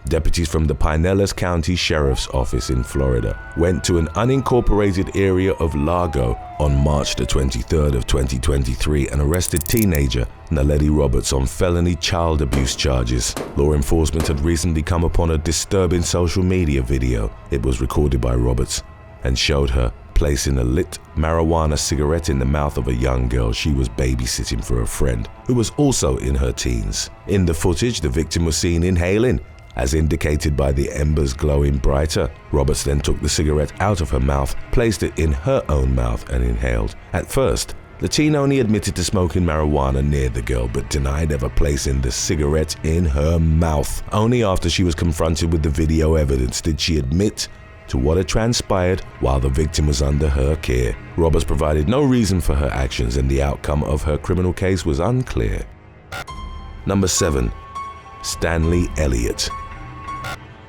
deputies from the Pinellas County Sheriff's Office in Florida went to an unincorporated area of Largo on March the 23rd of 2023 and arrested teenager Naledi Roberts on felony child abuse charges. Law enforcement had recently come upon a disturbing social media video. It was recorded by Roberts and showed her placing a lit marijuana cigarette in the mouth of a young girl she was babysitting for a friend who was also in her teens. In the footage, the victim was seen inhaling, as indicated by the embers glowing brighter. Roberts then took the cigarette out of her mouth, placed it in her own mouth and inhaled. At first, the teen only admitted to smoking marijuana near the girl but denied ever placing the cigarette in her mouth. Only after she was confronted with the video evidence did she admit to what had transpired while the victim was under her care. Roberts provided no reason for her actions and the outcome of her criminal case was unclear. Number 7. Stanley Elliot.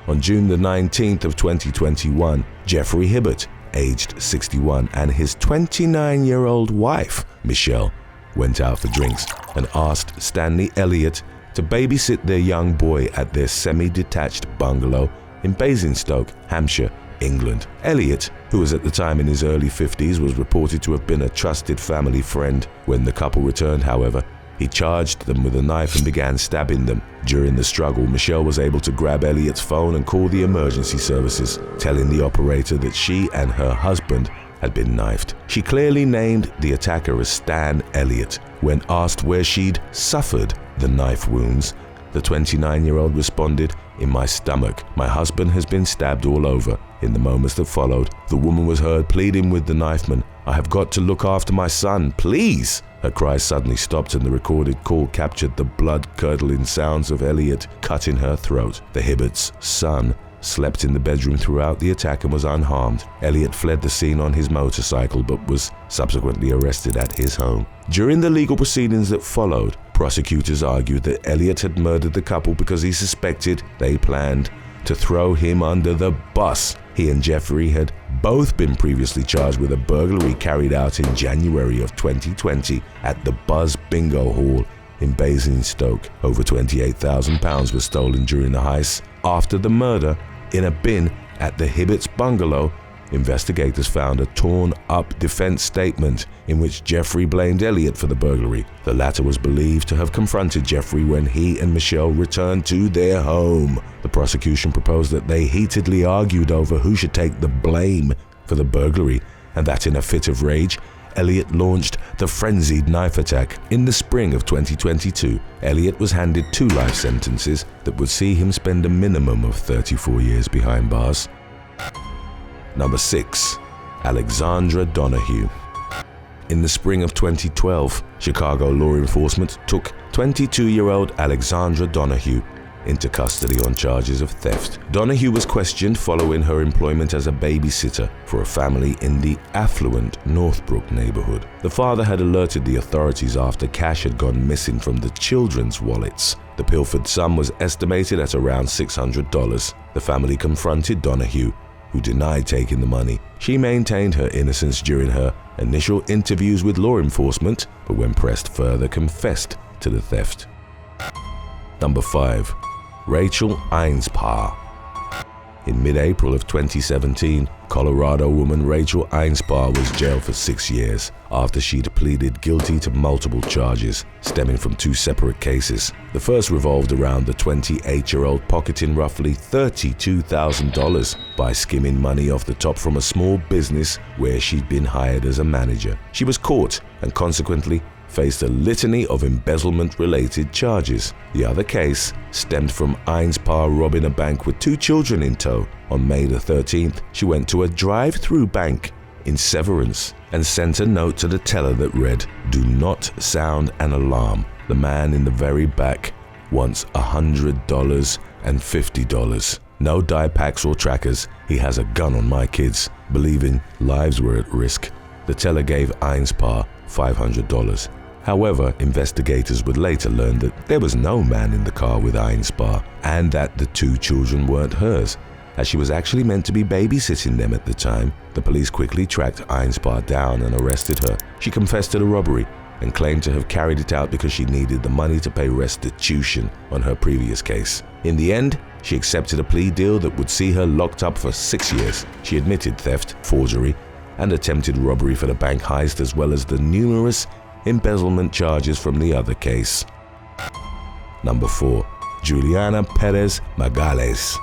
On June the 19th of 2021, Jeffrey Hibbert, aged 61, and his 29-year-old wife, Michelle, went out for drinks and asked Stanley Elliot to babysit their young boy at their semi-detached bungalow in Basingstoke, Hampshire, England. Elliot, who was at the time in his early 50s, was reported to have been a trusted family friend. When the couple returned, however, he charged them with a knife and began stabbing them. During the struggle, Michelle was able to grab Elliot's phone and call the emergency services, telling the operator that she and her husband had been knifed. She clearly named the attacker as Stan Elliot. When asked where she'd suffered the knife wounds, the 29-year-old responded, "In my stomach. My husband has been stabbed all over." In the moments that followed, the woman was heard pleading with the knifeman, "I have got to look after my son, please." Her cries suddenly stopped and the recorded call captured the blood-curdling sounds of Elliot cutting her throat. The Hibbert's son slept in the bedroom throughout the attack and was unharmed. Elliot fled the scene on his motorcycle but was subsequently arrested at his home. During the legal proceedings that followed, prosecutors argued that Elliot had murdered the couple because he suspected they planned to throw him under the bus. He and Jeffrey had both been previously charged with a burglary carried out in January of 2020 at the Buzz Bingo Hall in Basingstoke. Over £28,000 was stolen during the heist. After the murder, in a bin at the Hibbert's bungalow, investigators found a torn-up defense statement in which Jeffrey blamed Elliot for the burglary. The latter was believed to have confronted Jeffrey when he and Michelle returned to their home. The prosecution proposed that they heatedly argued over who should take the blame for the burglary, and that in a fit of rage, Elliot launched the frenzied knife attack. In the spring of 2022, Elliot was handed 2 life sentences that would see him spend a minimum of 34 years behind bars. Number 6. Alexandra Donahue. In the spring of 2012, Chicago law enforcement took 22-year-old Alexandra Donahue into custody on charges of theft. Donahue was questioned following her employment as a babysitter for a family in the affluent Northbrook neighborhood. The father had alerted the authorities after cash had gone missing from the children's wallets. The pilfered sum was estimated at around $600. The family confronted Donahue, who denied taking the money. She maintained her innocence during her initial interviews with law enforcement, but when pressed further, confessed to the theft. Number 5. Rachel Einspaar. In mid-April of 2017, Colorado woman Rachel Einspaar was jailed for 6 years after she'd pleaded guilty to multiple charges stemming from 2 separate cases. The first revolved around the 28-year-old pocketing roughly $32,000 by skimming money off the top from a small business where she'd been hired as a manager. She was caught and consequently faced a litany of embezzlement-related charges. The other case stemmed from Einspaar robbing a bank with 2 children in tow. On May the 13th, she went to a drive-through bank in Severance and sent a note to the teller that read, "Do not sound an alarm. The man in the very back wants $100 and $50. No die packs or trackers. He has a gun on my kids." Believing lives were at risk, the teller gave Einspaar $500. However, investigators would later learn that there was no man in the car with Einspaar and that the 2 children weren't hers, as she was actually meant to be babysitting them at the time. The police quickly tracked Einspaar down and arrested her. She confessed to the robbery and claimed to have carried it out because she needed the money to pay restitution on her previous case. In the end, she accepted a plea deal that would see her locked up for 6 years. She admitted theft, forgery, and attempted robbery for the bank heist, as well as the numerous embezzlement charges from the other case. Number 4. Juliana Perez Magales.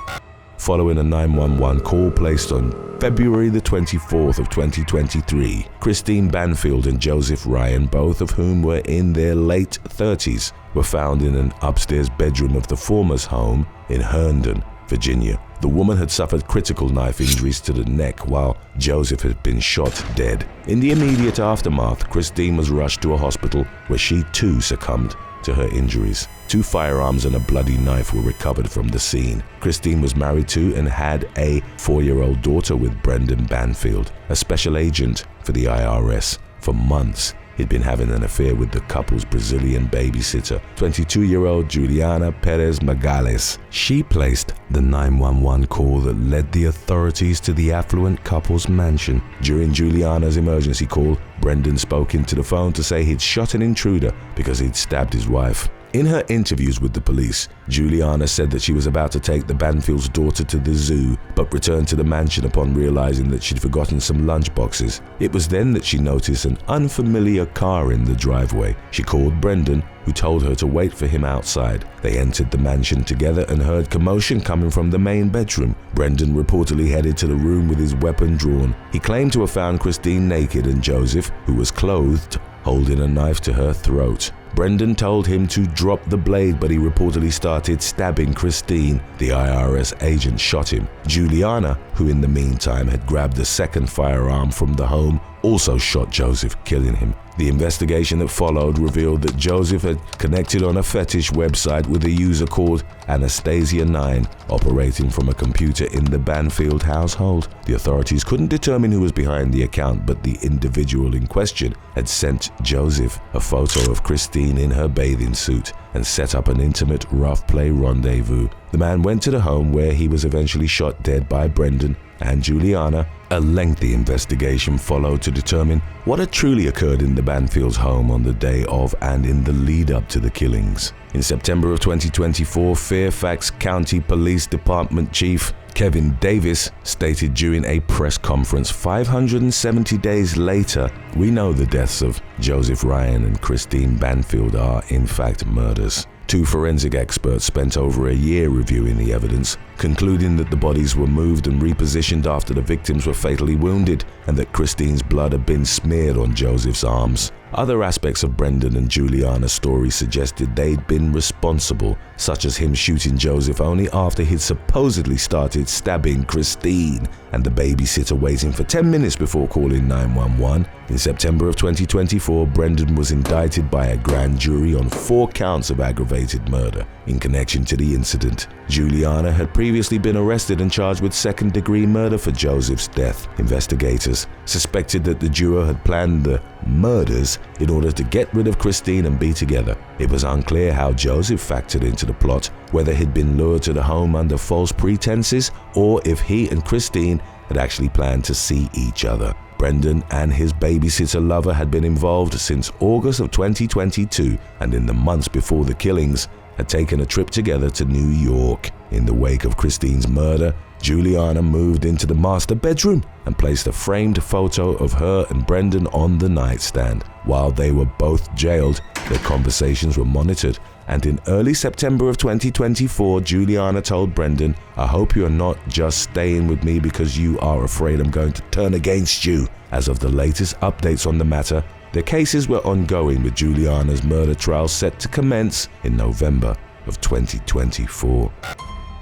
Following a 911 call placed on February the 24th of 2023, Christine Banfield and Joseph Ryan, both of whom were in their late 30s, were found in an upstairs bedroom of the former's home in Herndon, Virginia. The woman had suffered critical knife injuries to the neck, while Joseph had been shot dead. In the immediate aftermath, Christine was rushed to a hospital where she too succumbed to her injuries. 2 firearms and a bloody knife were recovered from the scene. Christine was married to and had a 4-year-old daughter with Brendan Banfield, a special agent for the IRS. For months, he'd been having an affair with the couple's Brazilian babysitter, 22-year-old Juliana Perez Magales. She placed the 911 call that led the authorities to the affluent couple's mansion. During Juliana's emergency call, Brendan spoke into the phone to say he'd shot an intruder because he'd stabbed his wife. In her interviews with the police, Juliana said that she was about to take the Banfield's daughter to the zoo, but returned to the mansion upon realizing that she'd forgotten some lunchboxes. It was then that she noticed an unfamiliar car in the driveway. She called Brendan, who told her to wait for him outside. They entered the mansion together and heard commotion coming from the main bedroom. Brendan reportedly headed to the room with his weapon drawn. He claimed to have found Christine naked and Joseph, who was clothed, holding a knife to her throat. Brendan told him to drop the blade, but he reportedly started stabbing Christine. The IRS agent shot him. Juliana, who in the meantime had grabbed a second firearm from the home, also shot Joseph, killing him. The investigation that followed revealed that Joseph had connected on a fetish website with a user called Anastasia9, operating from a computer in the Banfield household. The authorities couldn't determine who was behind the account, but the individual in question had sent Joseph a photo of Christine in her bathing suit and set up an intimate rough play rendezvous. The man went to the home where he was eventually shot dead by Brendan and Juliana. A lengthy investigation followed to determine what had truly occurred in the Banfields' home on the day of and in the lead-up to the killings. In September of 2024, Fairfax County Police Department Chief Kevin Davis stated during a press conference, 570 days later, we know the deaths of Joseph Ryan and Christine Banfield are in fact murders. 2 forensic experts spent over a year reviewing the evidence, concluding that the bodies were moved and repositioned after the victims were fatally wounded and that Christine's blood had been smeared on Joseph's arms. Other aspects of Brendan and Juliana's story suggested they'd been responsible, such as him shooting Joseph only after he'd supposedly started stabbing Christine, and the babysitter waiting for 10 minutes before calling 911. In September of 2024, Brendan was indicted by a grand jury on 4 counts of aggravated murder. In connection to the incident, Juliana had previously been arrested and charged with second-degree murder for Joseph's death. Investigators suspected that the duo had planned the murders in order to get rid of Christine and be together. It was unclear how Joseph factored into the plot, whether he'd been lured to the home under false pretenses or if he and Christine had actually planned to see each other. Brendan and his babysitter lover had been involved since August of 2022, and in the months before the killings, had taken a trip together to New York. In the wake of Christine's murder, Juliana moved into the master bedroom and placed a framed photo of her and Brendan on the nightstand. While they were both jailed, their conversations were monitored, and in early September of 2024, Juliana told Brendan, I hope you are not just staying with me because you are afraid I'm going to turn against you. As of the latest updates on the matter, their cases were ongoing, with Juliana's murder trial set to commence in November of 2024.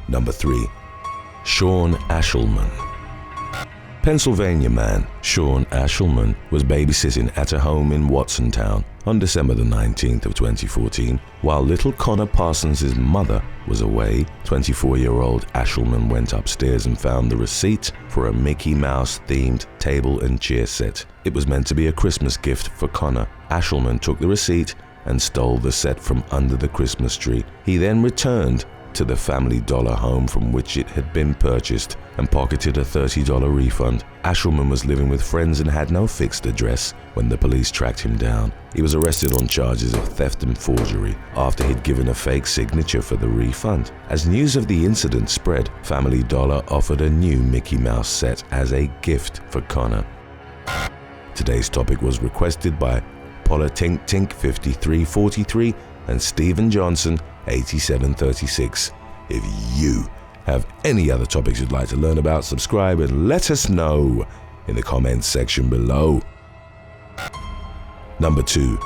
Number 3. Sha Ashelman. Pennsylvania man Sha Ashelman was babysitting at a home in Watsontown on December the 19th of 2014. While little Connor Parsons' mother was away, 24-year-old Ashelman went upstairs and found the receipt for a Mickey Mouse-themed table and chair set. It was meant to be a Christmas gift for Connor. Ashelman took the receipt and stole the set from under the Christmas tree. He then returned to the family dollar home from which it had been purchased and pocketed a $30 refund. Ashelman was living with friends and had no fixed address when the police tracked him down. He was arrested on charges of theft and forgery after he'd given a fake signature for the refund. As news of the incident spread, Family Dollar offered a new Mickey Mouse set as a gift for Connor. Today's topic was requested by Paula Tink Tink 5343 and Stephen Johnson 8736. If you have any other topics you'd like to learn about, subscribe and let us know in the comments section below. Number 2.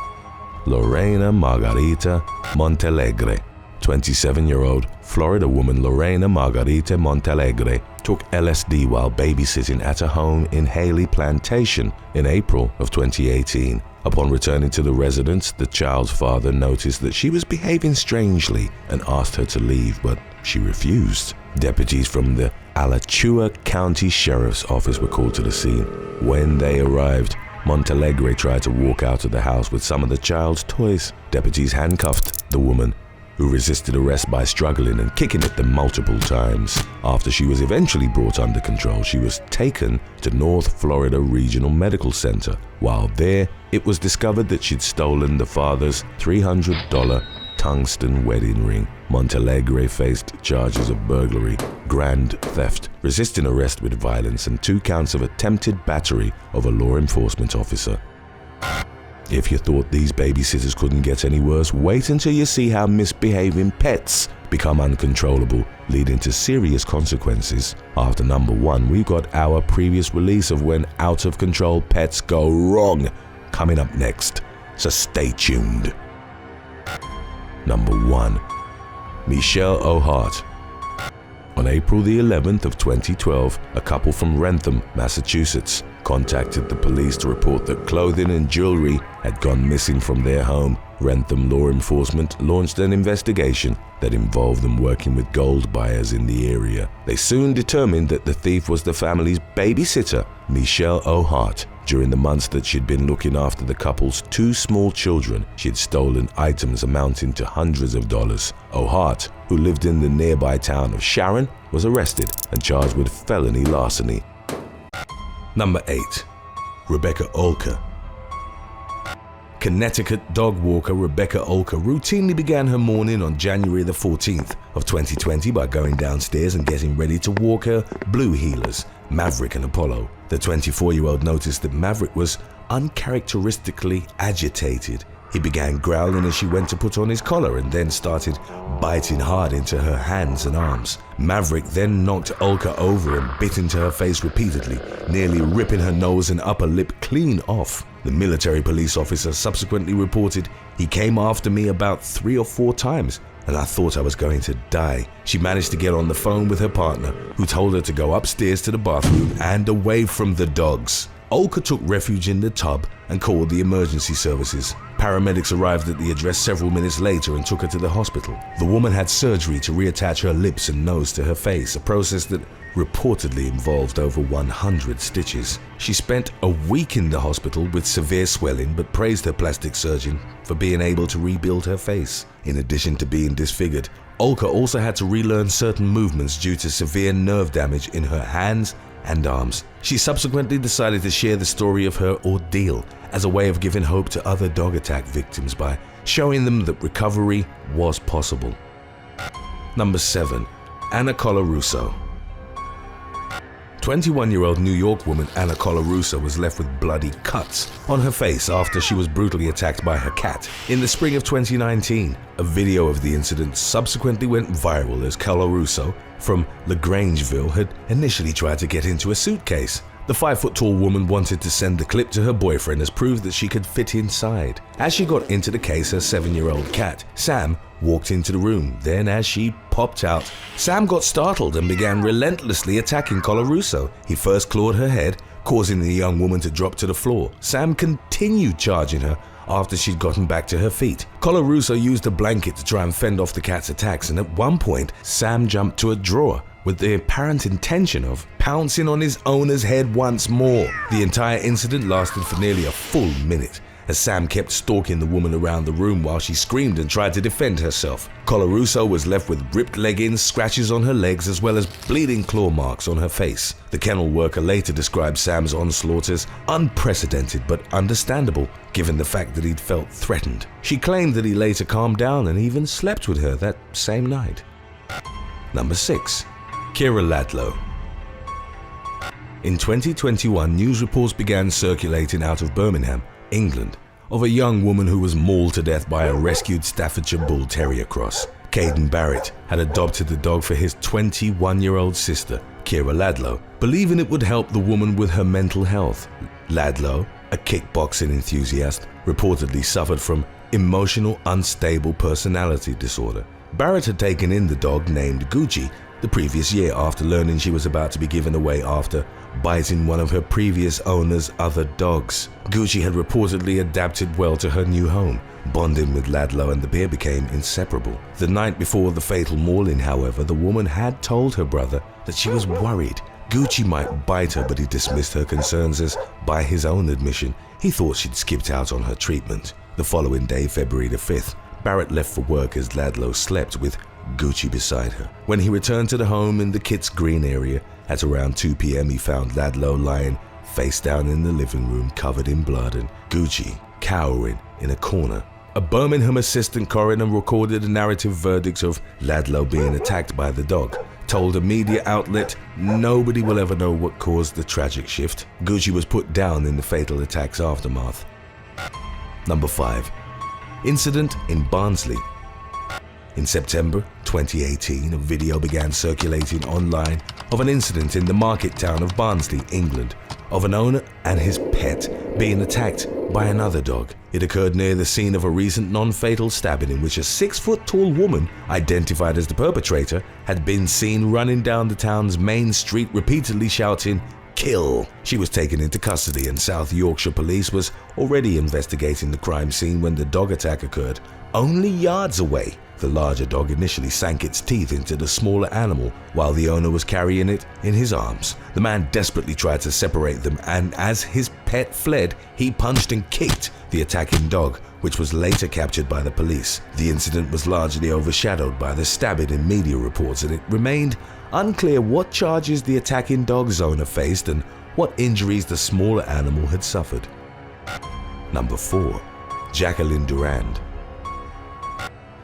Lorena Margarita Montalegre. 27-year-old Florida woman Lorena Margarita Montalegre took LSD while babysitting at a home in Haley Plantation in April of 2018. Upon returning to the residence, the child's father noticed that she was behaving strangely and asked her to leave, but she refused. Deputies from the Alachua County Sheriff's Office were called to the scene. When they arrived, Montalegre tried to walk out of the house with some of the child's toys. Deputies handcuffed the woman, who resisted arrest by struggling and kicking at them multiple times. After she was eventually brought under control, she was taken to North Florida Regional Medical Center. While there, it was discovered that she'd stolen the father's $300 tungsten wedding ring. Montalegre faced charges of burglary, grand theft, resisting arrest with violence, and 2 counts of attempted battery of a law enforcement officer. If you thought these babysitters couldn't get any worse, wait until you see how misbehaving pets become uncontrollable, leading to serious consequences. After number 1, we've got our previous release of when out-of-control pets go wrong coming up next, so stay tuned. Number 1. Michelle Oart. On April the 11th of 2012, a couple from Wrentham, Massachusetts, contacted the police to report that clothing and jewelry had gone missing from their home. Wrentham law enforcement launched an investigation that involved them working with gold buyers in the area. They soon determined that the thief was the family's babysitter, Michelle Oart. During the months that she'd been looking after the couple's 2 small children, she had stolen items amounting to hundreds of dollars. Oart, who lived in the nearby town of Sharon, was arrested and charged with felony larceny. Number 8. Rebecca Oller. Connecticut dog walker Rebecca Oller routinely began her morning on January the 14th of 2020 by going downstairs and getting ready to walk her blue heelers, Maverick and Apollo. The 24-year-old noticed that Maverick was uncharacteristically agitated. He began growling as she went to put on his collar and then started biting hard into her hands and arms. Maverick then knocked Oller over and bit into her face repeatedly, nearly ripping her nose and upper lip clean off. The military police officer subsequently reported, "He came after me about 3 or 4 times, and I thought I was going to die." She managed to get on the phone with her partner, who told her to go upstairs to the bathroom and away from the dogs. Oller took refuge in the tub and called the emergency services. Paramedics arrived at the address several minutes later and took her to the hospital. The woman had surgery to reattach her lips and nose to her face, a process that reportedly involved over 100 stitches. She spent a week in the hospital with severe swelling, but praised her plastic surgeon for being able to rebuild her face. In addition to being disfigured, Oller also had to relearn certain movements due to severe nerve damage in her hands and arms. She subsequently decided to share the story of her ordeal as a way of giving hope to other dog attack victims by showing them that recovery was possible. Number 7. Anna Colusa. 21-year-old New York woman Anna Colusa was left with bloody cuts on her face after she was brutally attacked by her cat. In the spring of 2019, a video of the incident subsequently went viral as Colusa from LaGrangeville had initially tried to get into a suitcase. The 5-foot-tall woman wanted to send the clip to her boyfriend as proof that she could fit inside. As she got into the case, her 7-year-old cat, Sam, walked into the room. Then as she popped out, Sam got startled and began relentlessly attacking Colusa. He first clawed her head, causing the young woman to drop to the floor. Sam continued charging her after she'd gotten back to her feet. Colusa used a blanket to try and fend off the cat's attacks, and at one point, Sam jumped to a drawer with the apparent intention of pouncing on his owner's head once more. The entire incident lasted for nearly a full minute, as Sam kept stalking the woman around the room while she screamed and tried to defend herself. Colusa was left with ripped leggings, scratches on her legs, as well as bleeding claw marks on her face. The kennel worker later described Sam's onslaught as unprecedented but understandable, given the fact that he'd felt threatened. She claimed that he later calmed down and even slept with her that same night. Number 6. Kira Ladlo. In 2021, news reports began circulating out of Birmingham, England, of a young woman who was mauled to death by a rescued Staffordshire Bull Terrier cross. Caden Barrett had adopted the dog for his 21-year-old sister, Kira Ladlo, believing it would help the woman with her mental health. Ladlo, a kickboxing enthusiast, reportedly suffered from emotional unstable personality disorder. Barrett had taken in the dog named Gucci the previous year after learning she was about to be given away after biting one of her previous owner's other dogs. Gucci had reportedly adapted well to her new home, bonding with Ladlo, and the pair became inseparable. The night before the fatal mauling, however, the woman had told her brother that she was worried Gucci might bite her, but he dismissed her concerns as, by his own admission, he thought she'd skipped out on her treatment. The following day, February the 5th, Barrett left for work as Ladlo slept with Gucci beside her. When he returned to the home in the Kitts Green area at around 2 p.m, he found Ladlo lying face down in the living room covered in blood and Gucci cowering in a corner. A Birmingham assistant coroner recorded a narrative verdict of Ladlo being attacked by the dog, told a media outlet, "Nobody will ever know what caused the tragic shift." Gucci was put down in the fatal attack's aftermath. Number 5. Incident in Barnsley. In September 2018, a video began circulating online of an incident in the market town of Barnsley, England, of an owner and his pet being attacked by another dog. It occurred near the scene of a recent non-fatal stabbing in which a 6-foot-tall woman, identified as the perpetrator, had been seen running down the town's main street repeatedly shouting, "Kill!" She was taken into custody, and South Yorkshire Police was already investigating the crime scene when the dog attack occurred, only yards away. The larger dog initially sank its teeth into the smaller animal while the owner was carrying it in his arms. The man desperately tried to separate them, and as his pet fled, he punched and kicked the attacking dog, which was later captured by the police. The incident was largely overshadowed by the stabbing in media reports, and it remained unclear what charges the attacking dog's owner faced and what injuries the smaller animal had suffered. Number 4. Jacqueline Durand.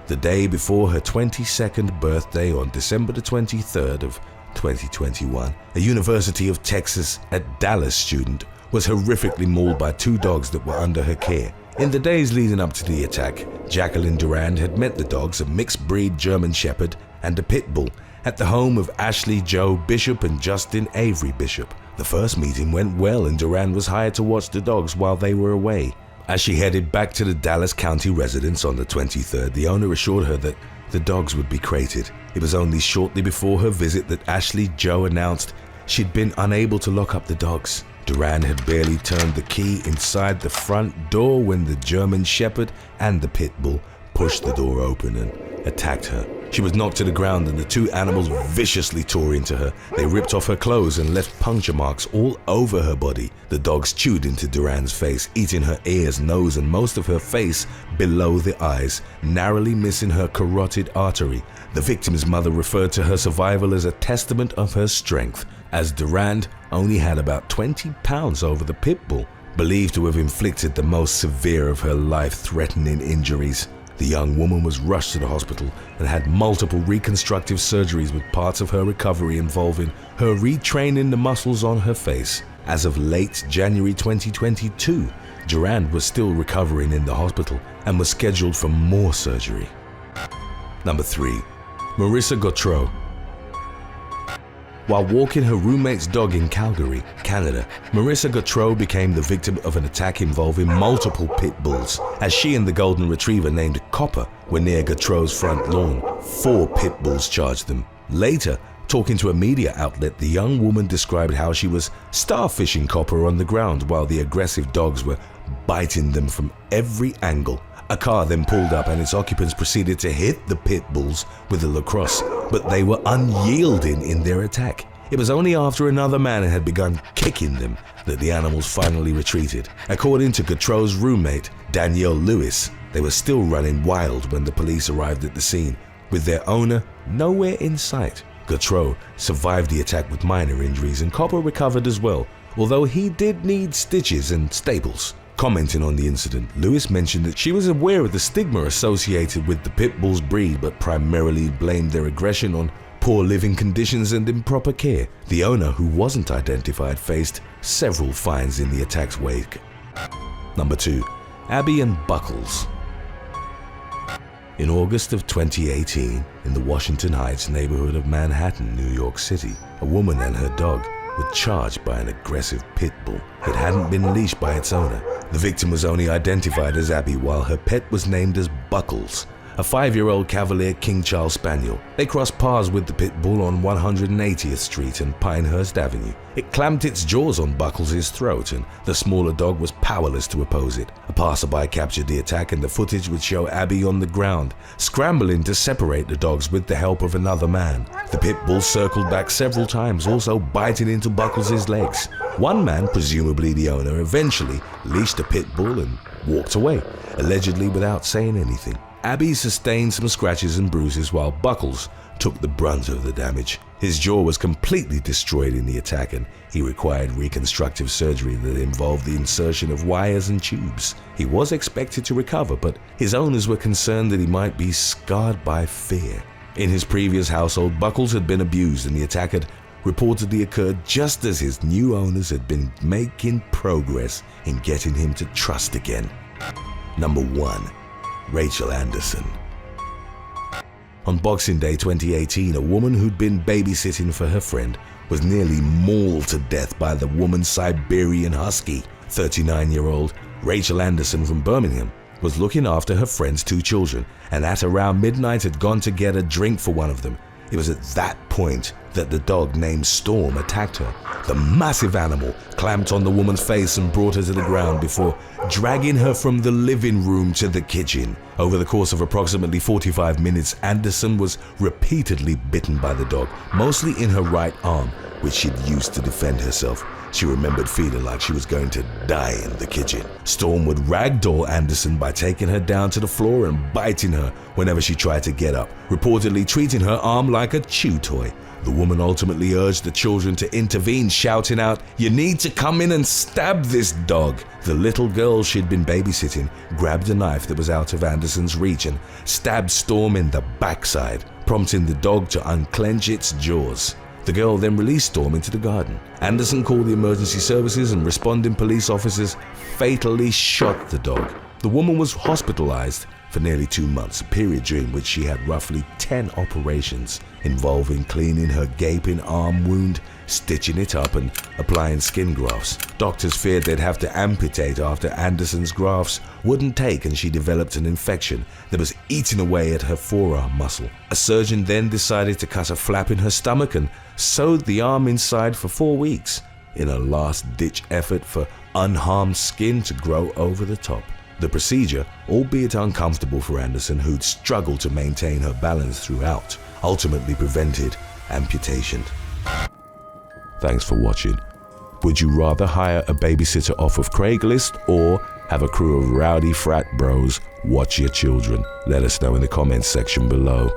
The day before her 22nd birthday, on December the 23rd of 2021, a University of Texas at Dallas student was horrifically mauled by 2 dogs that were under her care. In the days leading up to the attack, Jacqueline Durand had met the dogs, a mixed breed German Shepherd and a Pit Bull, at the home of Ashley Joe Bishop and Justin Avery Bishop. The first meeting went well, and Durand was hired to watch the dogs while they were away. As she headed back to the Dallas County residence on the 23rd, the owner assured her that the dogs would be crated. It was only shortly before her visit that Ashley Joe announced she'd been unable to lock up the dogs. Durand had barely turned the key inside the front door when the German Shepherd and the Pit Bull pushed the door open and attacked her. She was knocked to the ground, and the 2 animals viciously tore into her. They ripped off her clothes and left puncture marks all over her body. The dogs chewed into Durand's face, eating her ears, nose, and most of her face below the eyes, narrowly missing her carotid artery. The victim's mother referred to her survival as a testament of her strength, as Durand only had about 20 pounds over the Pit Bull, believed to have inflicted the most severe of her life-threatening injuries. The young woman was rushed to the hospital and had multiple reconstructive surgeries, with parts of her recovery involving her retraining the muscles on her face. As of late January 2022, Durand was still recovering in the hospital and was scheduled for more surgery. Number 3. Marissa Gotro. While walking her roommate's dog in Calgary, Canada, Marissa Gotro became the victim of an attack involving multiple pit bulls. As she and the golden retriever named Copper were near Gotro's front lawn, 4 pit bulls charged them. Later, talking to a media outlet, the young woman described how she was starfishing Copper on the ground while the aggressive dogs were biting them from every angle. A car then pulled up, and its occupants proceeded to hit the pit bulls with a lacrosse, but they were unyielding in their attack. It was only after another man had begun kicking them that the animals finally retreated. According to Gotro's roommate, Danielle Lewis, they were still running wild when the police arrived at the scene, with their owner nowhere in sight. Gotro survived the attack with minor injuries and Copper recovered as well, although he did need stitches and staples. Commenting on the incident, Lewis mentioned that she was aware of the stigma associated with the pit bull's breed, but primarily blamed their aggression on poor living conditions and improper care. The owner, who wasn't identified, faced several fines in the attack's wake. Number 2. Abby and Buckles. In August of 2018, in the Washington Heights neighborhood of Manhattan, New York City, a woman and her dog were charged by an aggressive pit bull. It hadn't been leashed by its owner. The victim was only identified as Abby, while her pet was named as Buckles, a 5-year-old Cavalier King Charles Spaniel. They crossed paths with the pit bull on 180th Street and Pinehurst Avenue. It clamped its jaws on Buckles' throat, and the smaller dog was powerless to oppose it. A passerby captured the attack, and the footage would show Abby on the ground, scrambling to separate the dogs with the help of another man. The pit bull circled back several times, also biting into Buckles' legs. One man, presumably the owner, eventually leashed the pit bull and walked away, allegedly without saying anything. Abby sustained some scratches and bruises, while Buckles took the brunt of the damage. His jaw was completely destroyed in the attack, and he required reconstructive surgery that involved the insertion of wires and tubes. He was expected to recover, but his owners were concerned that he might be scarred by fear. In his previous household, Buckles had been abused, and the attack had reportedly occurred just as his new owners had been making progress in getting him to trust again. Number 1. Rachel Anderson. On Boxing Day 2018, a woman who'd been babysitting for her friend was nearly mauled to death by the woman's Siberian Husky. 39-year-old Rachel Anderson from Birmingham was looking after her friend's 2 children, and at around midnight had gone to get a drink for one of them. It was at that point that the dog named Storm attacked her. The massive animal clamped on the woman's face and brought her to the ground before dragging her from the living room to the kitchen. Over the course of approximately 45 minutes, Anderson was repeatedly bitten by the dog, mostly in her right arm, which she'd used to defend herself. She remembered feeling like she was going to die in the kitchen. Storm would ragdoll Anderson by taking her down to the floor and biting her whenever she tried to get up, reportedly treating her arm like a chew toy. The woman ultimately urged the children to intervene, shouting out, "You need to come in and stab this dog." The little girl she'd been babysitting grabbed a knife that was out of Anderson's reach and stabbed Storm in the backside, prompting the dog to unclench its jaws. The girl then released Storm into the garden. Anderson called the emergency services, and responding police officers fatally shot the dog. The woman was hospitalized for nearly 2 months, a period during which she had roughly 10 operations involving cleaning her gaping arm wound, stitching it up, and applying skin grafts. Doctors feared they'd have to amputate after Anderson's grafts wouldn't take, and she developed an infection that was eating away at her forearm muscle. A surgeon then decided to cut a flap in her stomach and sewed the arm inside for 4 weeks in a last-ditch effort for unharmed skin to grow over the top. The procedure, albeit uncomfortable for Anderson, who'd struggled to maintain her balance throughout, ultimately prevented amputation. Thanks for watching. Would you rather hire a babysitter off of Craigslist or have a crew of rowdy frat bros watch your children? Let us know in the comments section below.